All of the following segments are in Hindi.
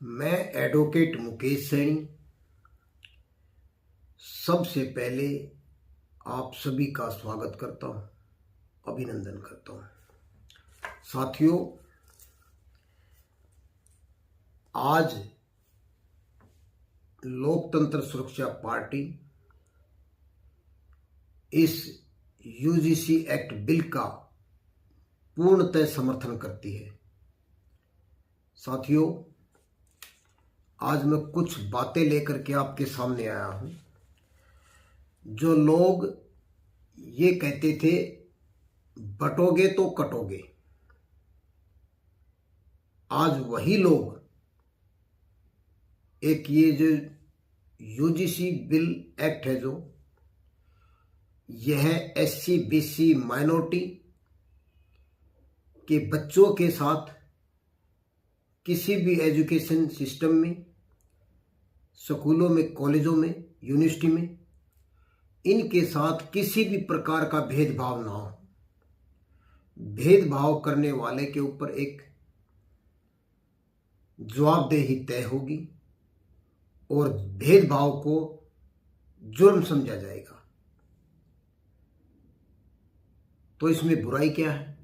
मैं एडवोकेट मुकेश सैनी सबसे पहले आप सभी का स्वागत करता हूं, अभिनंदन करता हूं। साथियों, आज लोकतंत्र सुरक्षा पार्टी इस यूजीसी एक्ट बिल का पूर्णतः समर्थन करती है। साथियों, आज मैं कुछ बातें लेकर के आपके सामने आया हूं। जो लोग ये कहते थे बटोगे तो कटोगे, आज वही लोग एक ये जो यूजीसी बिल एक्ट है, जो यह एससी बीसी माइनॉरिटी के बच्चों के साथ किसी भी एजुकेशन सिस्टम में, स्कूलों में, कॉलेजों में, यूनिवर्सिटी में, इनके साथ किसी भी प्रकार का भेदभाव ना हो। भेदभाव करने वाले के ऊपर एक जवाबदेही तय होगी और भेदभाव को जुर्म समझा जाएगा। तो इसमें बुराई क्या है?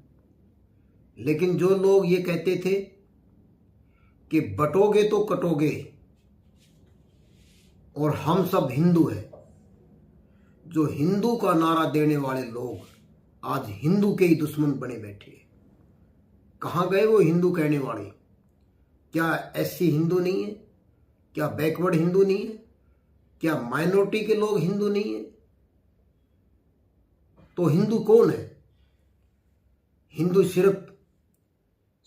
लेकिन जो लोग ये कहते थे कि बटोगे तो कटोगे और हम सब हिंदू हैं, जो हिंदू का नारा देने वाले लोग आज हिंदू के ही दुश्मन बने बैठे हैं। कहाँ गए वो हिंदू कहने वाले? क्या एससी हिंदू नहीं है? क्या बैकवर्ड हिंदू नहीं है? क्या माइनॉरिटी के लोग हिंदू नहीं है? तो हिंदू कौन है? हिंदू सिर्फ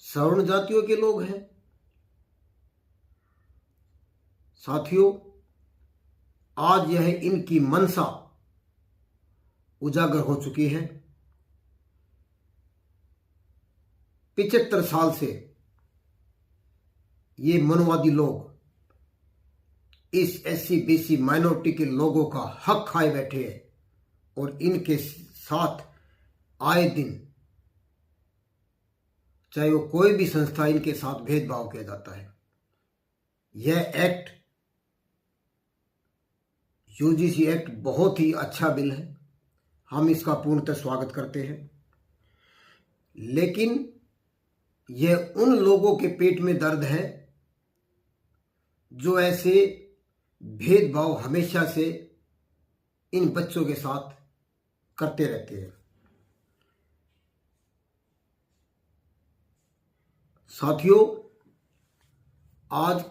सवर्ण जातियों के लोग हैं। साथियों, आज यह इनकी मंशा उजागर हो चुकी है। 75 साल से ये मनवादी लोग इस एससी बीसी माइनॉरिटी के लोगों का हक खाए बैठे हैं और इनके साथ आए दिन, चाहे वो कोई भी संस्था, इनके साथ भेदभाव किया जाता है। यह एक्ट, यूजीसी एक्ट, बहुत ही अच्छा बिल है। हम इसका पूर्णतः स्वागत करते हैं। लेकिन यह उन लोगों के पेट में दर्द है जो ऐसे भेदभाव हमेशा से इन बच्चों के साथ करते रहते हैं। साथियों, आज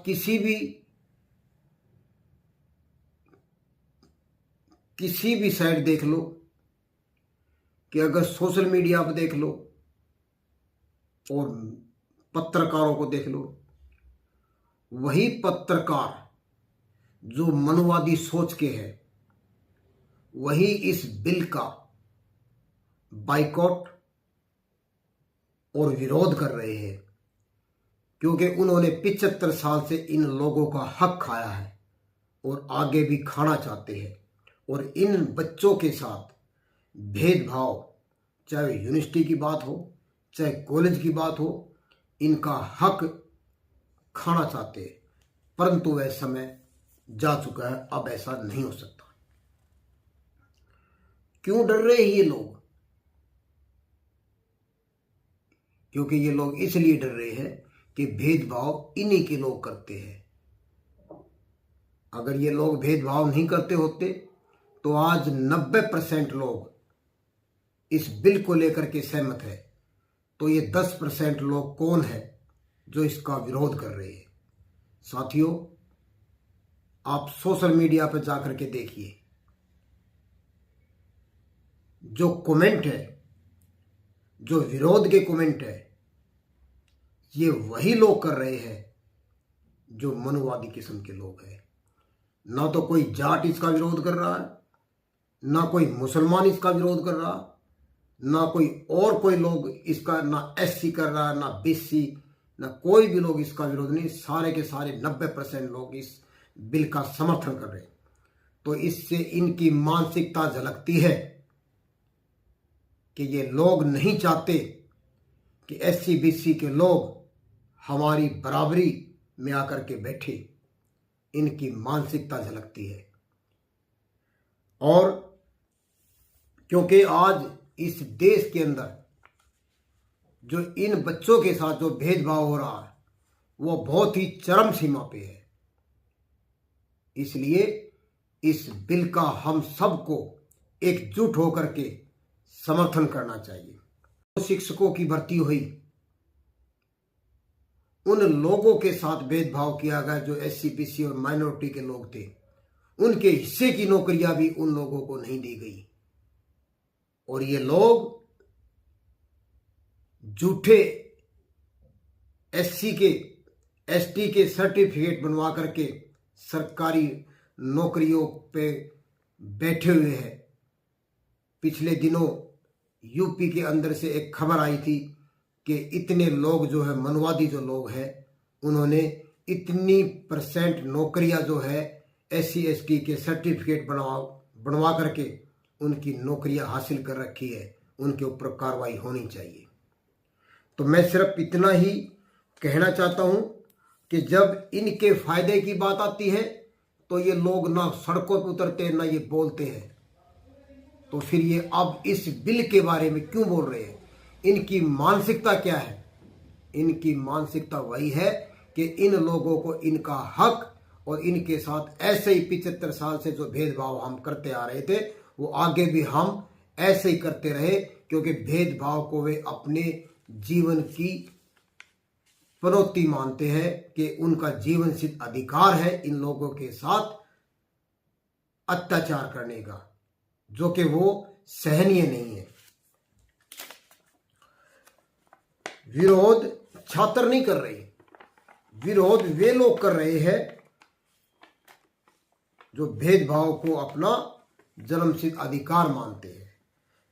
किसी भी साइड देख लो, कि अगर सोशल मीडिया पर देख लो और पत्रकारों को देख लो, वही पत्रकार जो मनवादी सोच के हैं, वही इस बिल का बाइकॉट और विरोध कर रहे हैं, क्योंकि उन्होंने 75 साल से इन लोगों का हक खाया है और आगे भी खाना चाहते हैं। और इन बच्चों के साथ भेदभाव, चाहे यूनिवर्सिटी की बात हो, चाहे कॉलेज की बात हो, इनका हक खाना चाहते हैं। परंतु वह समय जा चुका है, अब ऐसा नहीं हो सकता। क्यों डर रहे हैं ये लोग? क्योंकि ये लोग इसलिए डर रहे हैं कि भेदभाव इन्हीं के लोग करते हैं। अगर ये लोग भेदभाव नहीं करते होते तो आज 90% लोग इस बिल को लेकर के सहमत है। तो ये 10% लोग कौन है जो इसका विरोध कर रहे हैं? साथियों, आप सोशल मीडिया पर जाकर के देखिए, जो कमेंट है, जो विरोध के कमेंट है, ये वही लोग कर रहे हैं जो मनोवादी किस्म के लोग हैं। ना तो कोई जाट इसका विरोध कर रहा है, ना कोई मुसलमान इसका विरोध कर रहा, ना कोई लोग इसका, ना एससी कर रहा, ना बीसी, ना कोई भी लोग इसका विरोध नहीं। सारे के सारे 90% लोग इस बिल का समर्थन कर रहे हैं। तो इससे इनकी मानसिकता झलकती है कि ये लोग नहीं चाहते कि एससी बीसी के लोग हमारी बराबरी में आकर के बैठे, इनकी मानसिकता झलकती है। और क्योंकि आज इस देश के अंदर जो इन बच्चों के साथ जो भेदभाव हो रहा है वो बहुत ही चरम सीमा पे है, इसलिए इस बिल का हम सबको एकजुट होकर के समर्थन करना चाहिए। शिक्षकों की भर्ती हुई, उन लोगों के साथ भेदभाव किया गया जो SC BC और माइनॉरिटी के लोग थे, उनके हिस्से की नौकरियां भी उन लोगों को नहीं दी गई। और ये लोग झूठे SC के ST के सर्टिफिकेट बनवा करके सरकारी नौकरियों पे बैठे हुए हैं। पिछले दिनों यूपी के अंदर से एक खबर आई थी कि इतने लोग जो है मनवादी जो लोग हैं उन्होंने इतनी % नौकरियां जो है SC ST के सर्टिफिकेट बनवा करके उनकी नौकरियां हासिल कर रखी है। उनके ऊपर कार्रवाई होनी चाहिए। तो मैं सिर्फ इतना ही कहना चाहता हूं कि जब इनके फायदे की बात आती है तो ये लोग ना सड़कों पर उतरते ना ये बोलते हैं। तो फिर ये अब इस बिल के बारे में क्यों बोल रहे हैं? इनकी मानसिकता क्या है? इनकी मानसिकता वही है कि इन लोगों को इनका हक और इनके साथ ऐसे ही 75 साल से जो भेदभाव हम करते आ रहे थे वो आगे भी हम ऐसे ही करते रहे, क्योंकि भेदभाव को वे अपने जीवन की पनौती मानते हैं कि उनका जीवन सिद्ध अधिकार है इन लोगों के साथ अत्याचार करने का, जो कि वो सहनीय नहीं है। विरोध छात्र नहीं कर रहे, विरोध वे लोग कर रहे हैं जो भेदभाव को अपना जन्मसिद्ध अधिकार मानते हैं।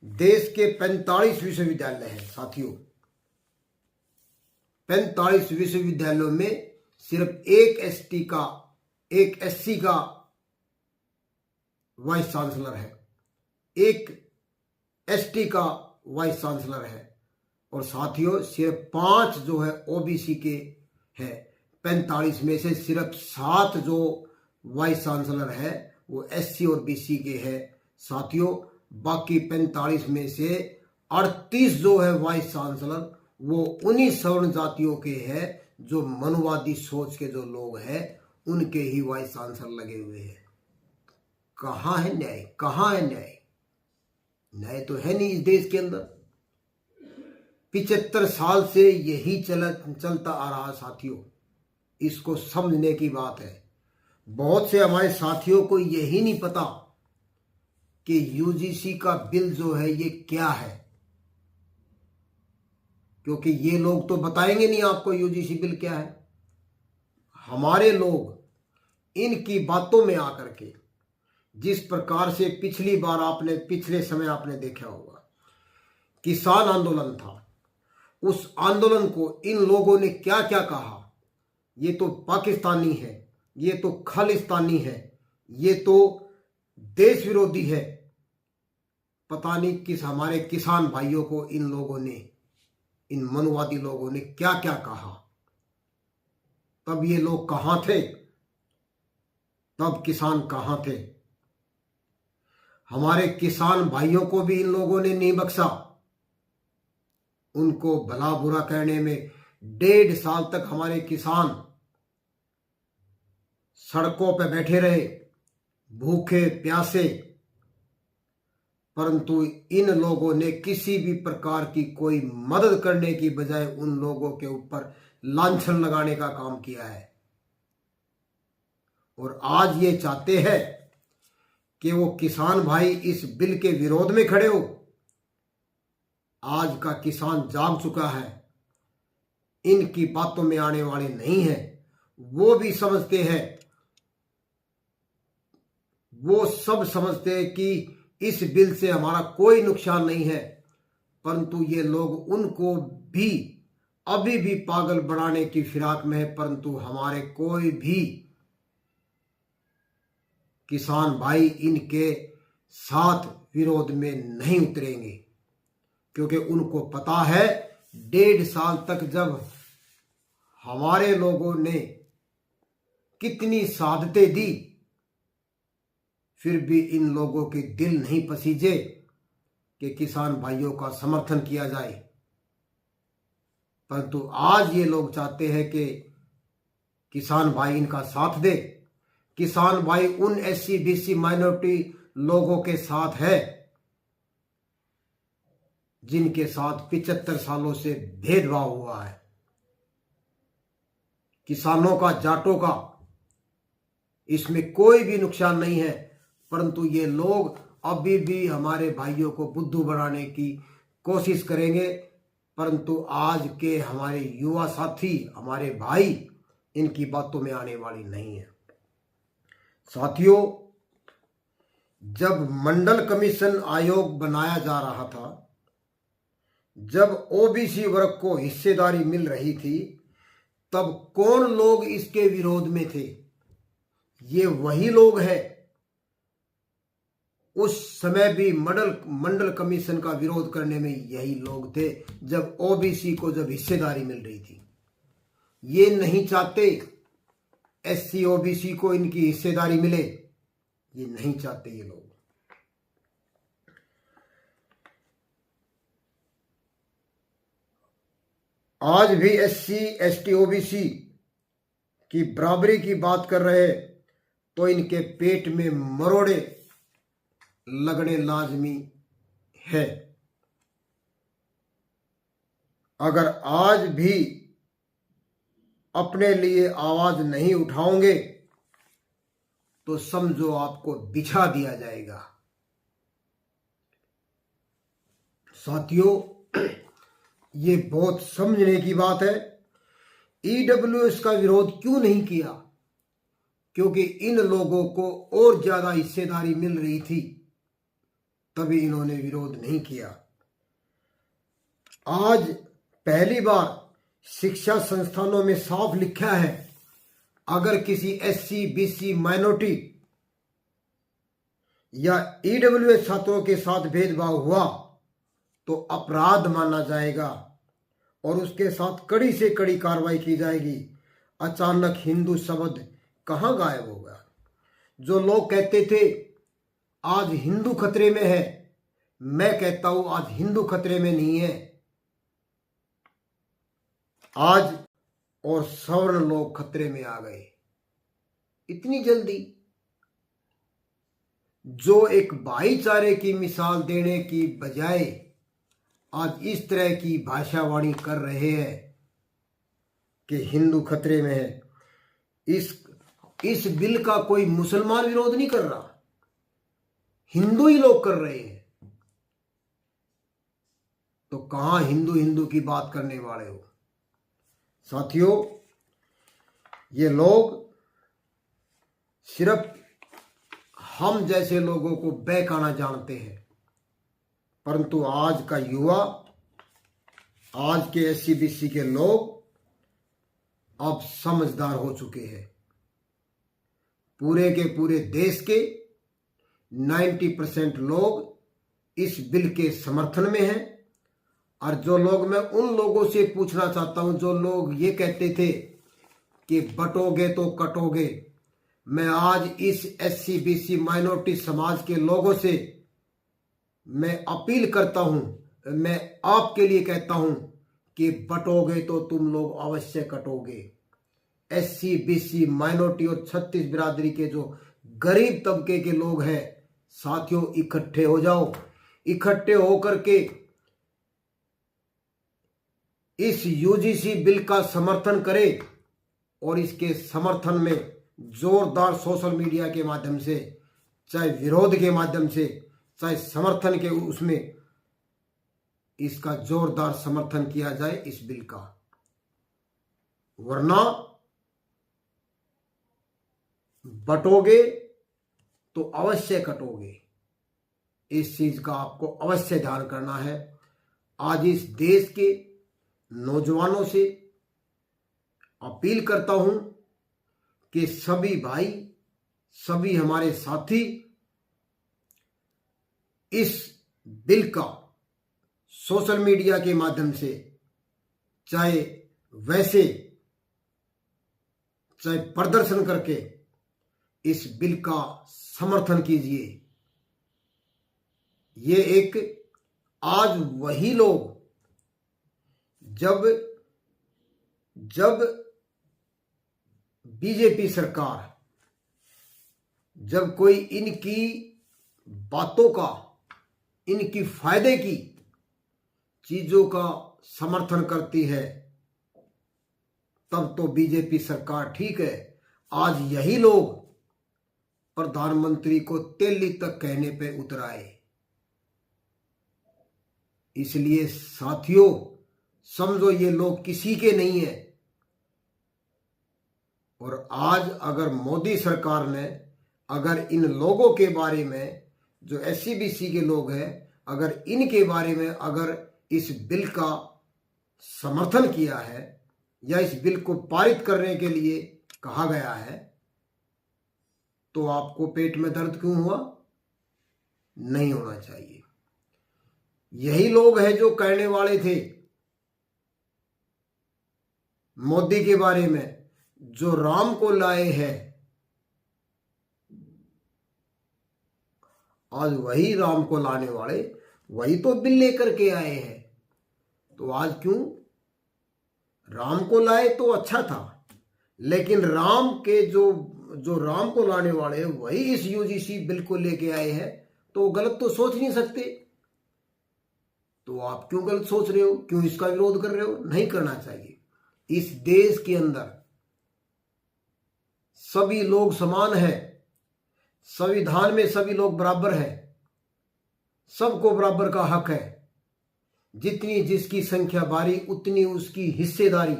देश के 45 विश्वविद्यालय हैं साथियों। 45 विश्वविद्यालयों में सिर्फ एक ST का, एक SC का वाइस चांसलर है, एक ST का वाइस चांसलर है, और साथियों सिर्फ 5 जो है OBC के है। 45 में से सिर्फ 7 जो वाइस चांसलर है वो SC और BC के है साथियों। बाकी 45 में से 38 जो है वाइस चांसलर वो उन्हीं सवर्ण जातियों के हैं जो मनुवादी सोच के जो लोग हैं उनके ही वाइस चांसलर लगे हुए हैं। कहाँ है न्याय? कहाँ है न्याय? न्याय तो है नहीं इस देश के अंदर। 75 साल से यही चलता आ रहा साथियों, इसको समझने की बात है। बहुत से हमारे साथियों को यही नहीं पता कि UGC का बिल जो है ये क्या है, क्योंकि ये लोग तो बताएंगे नहीं आपको UGC बिल क्या है। हमारे लोग इनकी बातों में आकर के जिस प्रकार से पिछली बार पिछले समय आपने देखा होगा किसान आंदोलन था, उस आंदोलन को इन लोगों ने क्या क्या कहा, ये तो पाकिस्तानी है, ये तो खालिस्तानी है, ये तो देश विरोधी है। पता नहीं किस हमारे किसान भाइयों को इन लोगों ने, इन मनुवादी लोगों ने क्या क्या कहा। तब ये लोग कहां थे? तब किसान कहां थे? हमारे किसान भाइयों को भी इन लोगों ने नहीं बख्शा। उनको भला बुरा कहने में 1.5 साल तक हमारे किसान सड़कों पर बैठे रहे, भूखे प्यासे, परंतु इन लोगों ने किसी भी प्रकार की कोई मदद करने की बजाय उन लोगों के ऊपर लांछन लगाने का काम किया है। और आज ये चाहते हैं कि वो किसान भाई इस बिल के विरोध में खड़े हो। आज का किसान जाग चुका है, इनकी बातों में आने वाले नहीं है। वो भी समझते हैं, वो सब समझते हैं कि इस बिल से हमारा कोई नुकसान नहीं है, परंतु ये लोग उनको भी अभी भी पागल बनाने की फिराक में है। परंतु हमारे कोई भी किसान भाई इनके साथ विरोध में नहीं उतरेंगे, क्योंकि उनको पता है 1.5 साल तक जब हमारे लोगों ने कितनी सादतें दी, फिर भी इन लोगों के दिल नहीं पसीजे कि किसान भाइयों का समर्थन किया जाए। परंतु आज ये लोग चाहते हैं कि किसान भाई इनका साथ दे। किसान भाई उन एससी बीसी माइनॉरिटी लोगों के साथ है जिनके साथ 75 सालों से भेदभाव हुआ है। किसानों का, जाटों का इसमें कोई भी नुकसान नहीं है, परंतु ये लोग अभी भी हमारे भाइयों को बुद्धू बनाने की कोशिश करेंगे। परंतु आज के हमारे युवा साथी, हमारे भाई इनकी बातों में आने वाली नहीं है। साथियों, जब मंडल कमीशन आयोग बनाया जा रहा था, जब ओबीसी वर्ग को हिस्सेदारी मिल रही थी, तब कौन लोग इसके विरोध में थे? ये वही लोग हैं उस समय भी मंडल कमीशन का विरोध करने में यही लोग थे जब ओबीसी को जब हिस्सेदारी मिल रही थी। ये नहीं चाहते एससी ओबीसी को इनकी हिस्सेदारी मिले, ये नहीं चाहते ये लोग। आज भी एससी एसटी ओबीसी की बराबरी की बात कर रहे तो इनके पेट में मरोड़े लगने लाजमी है। अगर आज भी अपने लिए आवाज नहीं उठाओगे तो समझो आपको बिछा दिया जाएगा। साथियों, ये बहुत समझने की बात है। ईडब्ल्यूएस का विरोध क्यों नहीं किया? क्योंकि इन लोगों को और ज्यादा हिस्सेदारी मिल रही थी, तभी इन्होंने विरोध नहीं किया। आज पहली बार शिक्षा संस्थानों में साफ लिखा है, अगर किसी एससी बीसी माइनॉरिटी या ईडब्ल्यूएस छात्रों के साथ भेदभाव हुआ तो अपराध माना जाएगा और उसके साथ कड़ी से कड़ी कार्रवाई की जाएगी। अचानक हिंदू शब्द कहां गायब होगा? जो लोग कहते थे आज हिंदू खतरे में है, मैं कहता हूं आज हिंदू खतरे में नहीं है। आज और सवर्ण लोग खतरे में आ गए इतनी जल्दी। जो एक भाईचारे की मिसाल देने की बजाय आज इस तरह की भाषावाणी कर रहे हैं कि हिंदू खतरे में है। इस बिल का कोई मुसलमान विरोध नहीं कर रहा, हिंदू ही लोग कर रहे हैं। तो कहां हिंदू हिंदू की बात करने वाले हो? साथियों, ये लोग सिर्फ हम जैसे लोगों को बहकाना जानते हैं, परंतु आज का युवा, आज के एससी बीसी के लोग अब समझदार हो चुके हैं। पूरे के पूरे देश के 90% लोग इस बिल के समर्थन में हैं। और जो लोग, मैं उन लोगों से पूछना चाहता हूं जो लोग ये कहते थे कि बटोगे तो कटोगे, मैं आज इस एससी बीसी माइनॉरिटी समाज के लोगों से मैं अपील करता हूं, मैं आपके लिए कहता हूं कि बटोगे तो तुम लोग अवश्य कटोगे। एससी बीसी माइनॉरिटी और 36 बिरादरी के जो गरीब तबके के लोग हैं, साथियों इकट्ठे हो जाओ। इकट्ठे होकर के इस यूजीसी बिल का समर्थन करें और इसके समर्थन में जोरदार सोशल मीडिया के माध्यम से, चाहे विरोध के माध्यम से, चाहे समर्थन के उसमें, इसका जोरदार समर्थन किया जाए इस बिल का। वरना बटोगे तो अवश्य कटोगे। इस चीज का आपको अवश्य ध्यान करना है। आज इस देश के नौजवानों से अपील करता हूं कि सभी भाई, सभी हमारे साथी इस बिल का सोशल मीडिया के माध्यम से, चाहे वैसे चाहे प्रदर्शन करके इस बिल का समर्थन कीजिए। ये एक आज वही लोग जब बीजेपी सरकार जब कोई इनकी बातों का, इनकी फायदे की चीजों का समर्थन करती है, तब तो बीजेपी सरकार ठीक है। आज यही लोग प्रधानमंत्री को दिल्ली तक कहने पे उतर आए। इसलिए साथियों, समझो ये लोग किसी के नहीं है। और आज अगर मोदी सरकार ने अगर इन लोगों के बारे में, जो SC-BC के लोग हैं, अगर इनके बारे में अगर इस बिल का समर्थन किया है या इस बिल को पारित करने के लिए कहा गया है, तो आपको पेट में दर्द क्यों हुआ? नहीं होना चाहिए। यही लोग हैं जो कहने वाले थे मोदी के बारे में, जो राम को लाए हैं, आज वही राम को लाने वाले वही तो बिल लेकर के आए हैं। तो आज क्यों राम को लाए तो अच्छा था, लेकिन राम के जो राम को लाने वाले वही इस UGC बिल को लेके आए हैं, तो गलत तो सोच नहीं सकते। तो आप क्यों गलत सोच रहे हो? क्यों इसका विरोध कर रहे हो? नहीं करना चाहिए। इस देश के अंदर सभी लोग समान हैं, संविधान में सभी लोग बराबर हैं, सबको बराबर का हक है। जितनी जिसकी संख्या बारी उतनी उसकी हिस्सेदारी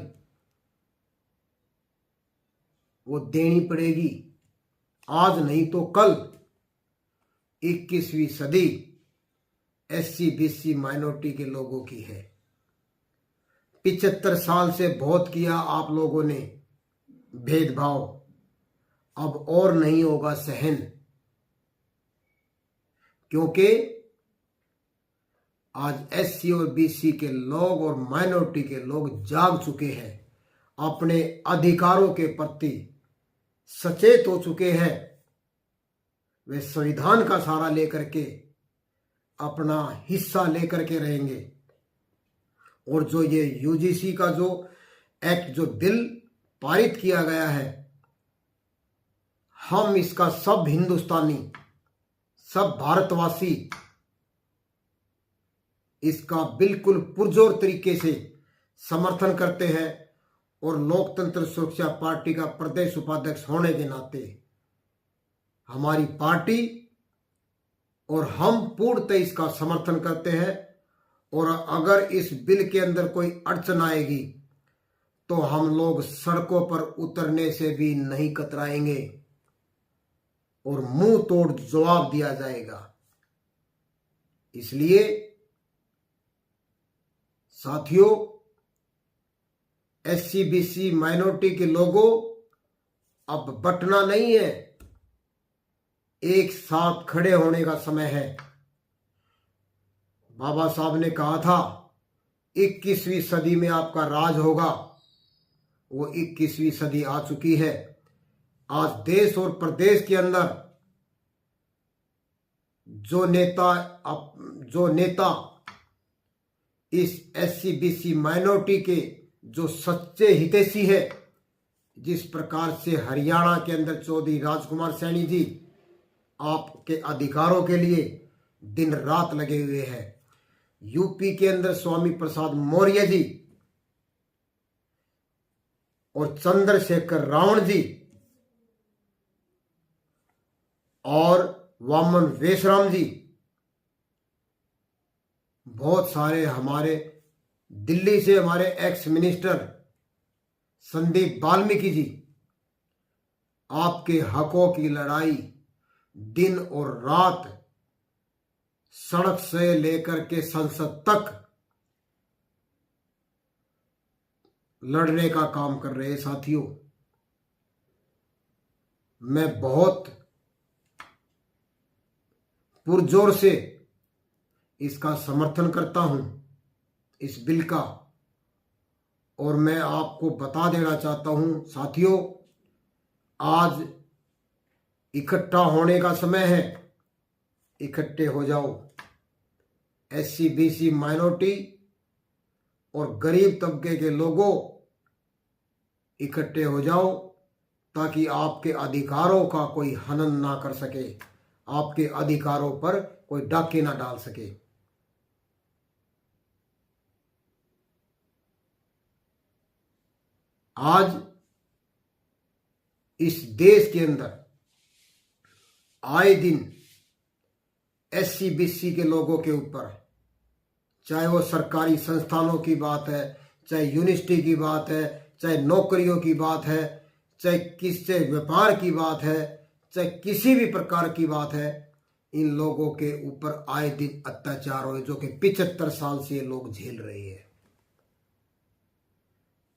वो देनी पड़ेगी। आज नहीं तो कल 21वीं सदी SC-BC माइनॉरिटी के लोगों की है। 75 साल से बहुत किया आप लोगों ने भेदभाव, अब और नहीं होगा सहन। क्योंकि आज SC और BC के लोग और माइनॉरिटी के लोग जाग चुके हैं, अपने अधिकारों के प्रति सचेत हो चुके हैं। वे संविधान का सहारा लेकर के अपना हिस्सा लेकर के रहेंगे। और जो ये UGC का जो एक्ट, जो बिल पारित किया गया है, हम इसका सब हिंदुस्तानी, सब भारतवासी इसका बिल्कुल पुरजोर तरीके से समर्थन करते हैं। और लोकतंत्र सुरक्षा पार्टी का प्रदेश उपाध्यक्ष होने के नाते हमारी पार्टी और हम पूर्णतः इसका समर्थन करते हैं। और अगर इस बिल के अंदर कोई अड़चन आएगी तो हम लोग सड़कों पर उतरने से भी नहीं कतराएंगे और मुंह तोड़ जवाब दिया जाएगा। इसलिए साथियों, SC-BC माइनॉरिटी के लोगों, अब बटना नहीं है, एक साथ खड़े होने का समय है। बाबा साहब ने कहा था 21वीं सदी में आपका राज होगा। वो 21वीं सदी आ चुकी है। आज देश और प्रदेश के अंदर जो नेता इस SC-BC माइनॉरिटी के जो सच्चे हितैषी है, जिस प्रकार से हरियाणा के अंदर चौधरी राजकुमार सैनी जी आपके अधिकारों के लिए दिन रात लगे हुए हैं, यूपी के अंदर स्वामी प्रसाद मौर्य जी और चंद्रशेखर रावण जी और वामन वेशराम जी, बहुत सारे हमारे दिल्ली से हमारे एक्स मिनिस्टर संदीप वाल्मीकि जी, आपके हकों की लड़ाई दिन और रात सड़क से लेकर के संसद तक लड़ने का काम कर रहे हैं। साथियों, मैं बहुत पुरजोर से इसका समर्थन करता हूं, इस बिल का। और मैं आपको बता देना चाहता हूं साथियों, आज इकट्ठा होने का समय है। इकट्ठे हो जाओ। एससी बीसी माइनॉरिटी और गरीब तबके के लोगों, इकट्ठे हो जाओ ताकि आपके अधिकारों का कोई हनन ना कर सके, आपके अधिकारों पर कोई डाके ना डाल सके। आज इस देश के अंदर आए दिन एससी बीसी के लोगों के ऊपर, चाहे वो सरकारी संस्थानों की बात है, चाहे यूनिवर्सिटी की बात है, चाहे नौकरियों की बात है, चाहे व्यापार की बात है, चाहे किसी भी प्रकार की बात है, इन लोगों के ऊपर आए दिन अत्याचार हो जो कि 75 साल से ये लोग झेल रहे हैं।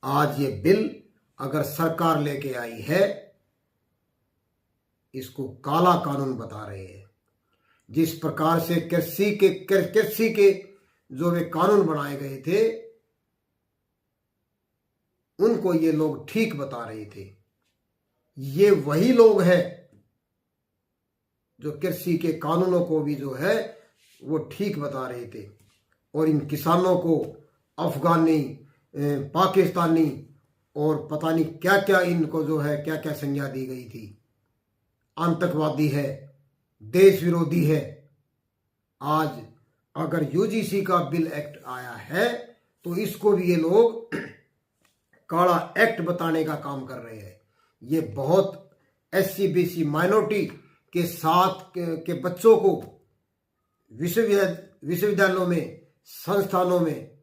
आज ये बिल अगर सरकार लेके आई है, इसको काला कानून बता रहे हैं। जिस प्रकार से कृषि के जो वे कानून बनाए गए थे, उनको ये लोग ठीक बता रहे थे। ये वही लोग हैं जो कृषि के कानूनों को भी जो है वो ठीक बता रहे थे, और इन किसानों को अफगानी, पाकिस्तानी और पता नहीं क्या क्या, इनको जो है क्या क्या संज्ञा दी गई थी। आतंकवादी है, देश विरोधी है। आज अगर यूजीसी का बिल एक्ट आया है तो इसको भी ये लोग काला एक्ट बताने का काम कर रहे हैं। ये बहुत एससी बीसी माइनॉरिटी के साथ के बच्चों को विश्वविद्यालयों में, संस्थानों में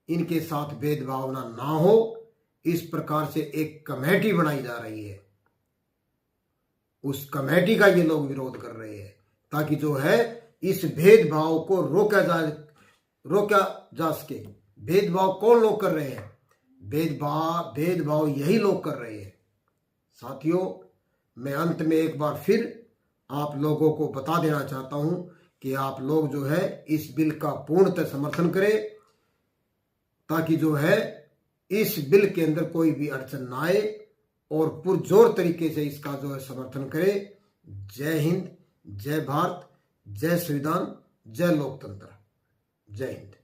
इनके साथ भेदभाव ना हो, इस प्रकार से एक कमेटी बनाई जा रही है। उस कमेटी का ये लोग विरोध कर रहे हैं ताकि जो है इस भेदभाव को रोका जा सके। भेदभाव कौन लोग कर रहे हैं? भेदभाव यही लोग कर रहे हैं। साथियों, मैं अंत में एक बार फिर आप लोगों को बता देना चाहता हूं कि आप लोग जो है इस बिल का पूर्णतः समर्थन करें, ताकि जो है इस बिल के अंदर कोई भी अड़चन ना आए, और पुरजोर तरीके से इसका जो है समर्थन करें। जय हिंद, जय भारत, जय संविधान, जय लोकतंत्र, जय हिंद।